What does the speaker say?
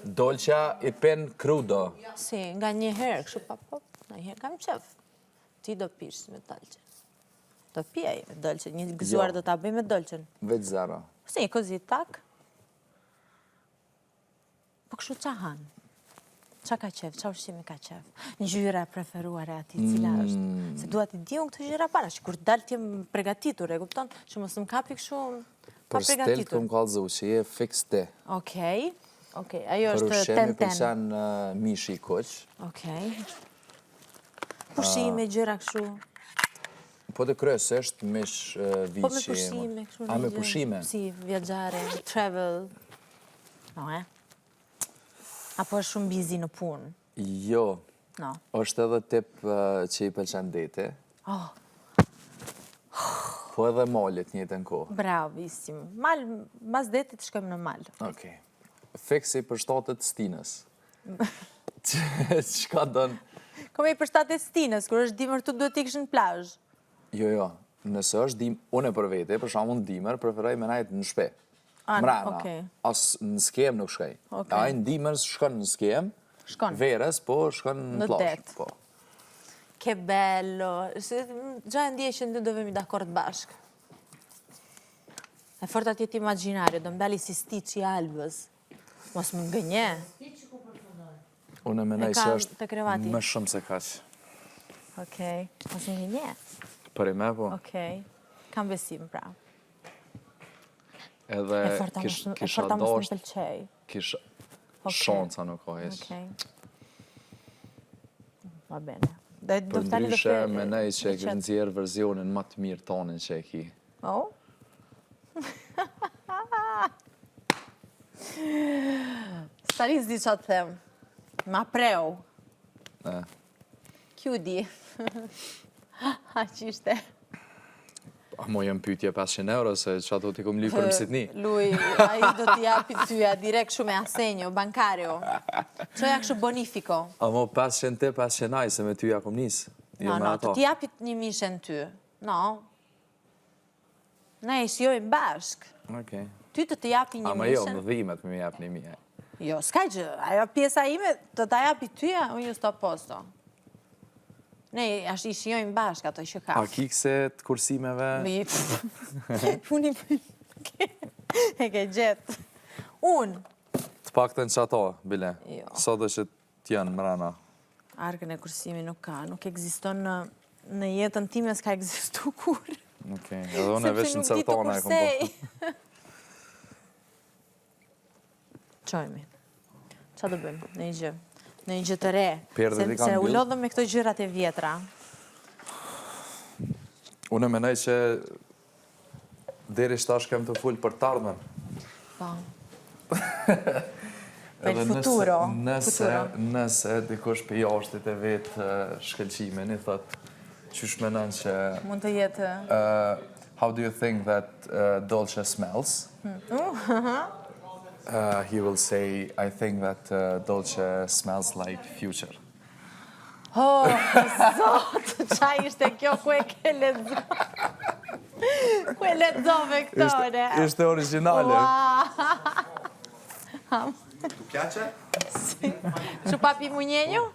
Dolcia e pen crudo. Si, nga një herë, kështu pa po, nga një herë kam qef. Ti do pish me dolce. Do pijaj me dolce, një gëzuar do ta bëj me dolcen. Veç zero. Si, così, tak. Po kështu qa han? Qa ka qef, qa ushqimi ka qef? Ngjyra preferuar e ati, cila është? Se duhet i di unë këtë gjyra para, që kur dalë t'jem pregatitur, e kupton? Që mos më kapi kështu pa Për stil pregatitur. këm kallëzu, që je fix ti. Okej, ajo Për është ushqemi 10-10. pëlqen mishi i kuq. Okej. Pushime, gjëra kështu. Po të kryesisht mish vici. Po me pushime, kështu. A me pushime? Si, viaggiare, travel. No, Apo është shumë busy në punë? Jo. No. Është edhe tip që i pëlqen deti. Oh, Po edhe malit njëjtën kohë. bravissim. Mal, mas detit shkojmë në mal. Okej. Fiksi për shtatët stinës. Çka don? Kom e për shtatë stinës, kur është dimër tu duhet ikësh në plazh. Jo. Nëse është dim, unë për vete, për shkakun dimër, preferoj me najt në shtëpi. Mrena. Okej. As në skem nuk shkoj. Okej. Ai në dimër shkon në skem. Shkon. Verës, po shkon Në në plazh. det. Po. Che bello. Già ndjej që ne dovemi dakord bashk. E fort atje imagjinario, do mbali si Stitch i Albës. Mos më ngënje. Unë mendoj E ka se është te krevati? më shumë se kaq. Okej. Mos më ngënje. Për i me, po. Okej. Kam besim, pra. Edhe E forta kisha mos më dasht, pëlqej. kisha Okej. shanca nuk ka hiç. Okej. Va bene. Do Për tani do ndryshe, fe- mendoj që e do ke nxjerr versionin më të mirë tonin që e ki. Oh? Stari s'di qa të them. Ma preu. E. Kjudi. Ha qishte. A mo jem pyetje 500 euro, se që ato t'i kom lypër më sitni. Lui, a i do t'i japi tyja direkt shumë e asenjo, bankario. Qoja kështu bonifico. A mo 500 ti, 500 aj, se me ty ja kom nis. No, të t'i japi një mishen ty. No. Ne i shjojmë bashk. Okej. Ty të t'i japi një Ama jo, mishen. më dhimet me jep një mije. Jo, s'ka gjë. Ajo pjesa ime të t'a japi tyja, unë ju sto posto. Ne ashtë i shijojmë bashk ato që ka. A kikse të kursimeve? Unë e ke gjetë. Unë. Të paktën që ato, bile. Jo. Sa do që t'janë mrena. Arkën e kursimi nuk ka. Nuk ekziston në jetën time, s'ka ekzistu kur. Okej, edhe unë e veç në cërtona e kom po. Qojmi. Qa do bëjmë? Në një gjë. Në një gjë të re. Perdet i kam Se u mbyll. lodhëm me këto gjërat e vjetra. Unë menoj që deri shtash kem të full për t'ardhmen. Po. Per futuro. Nëse dikush për jashtit e vetë shkëlqimin, i thot, qysh menon që Mund të jetë... how do you think that Dolce smells? He will say, I think that Dolce smells like future. Oh, zot, qa ishte kjo, ku e ke ledzo? Ku e ledzove këtore? Ishte originale. Tu piace? Sì. Ciupapi Mugnegno?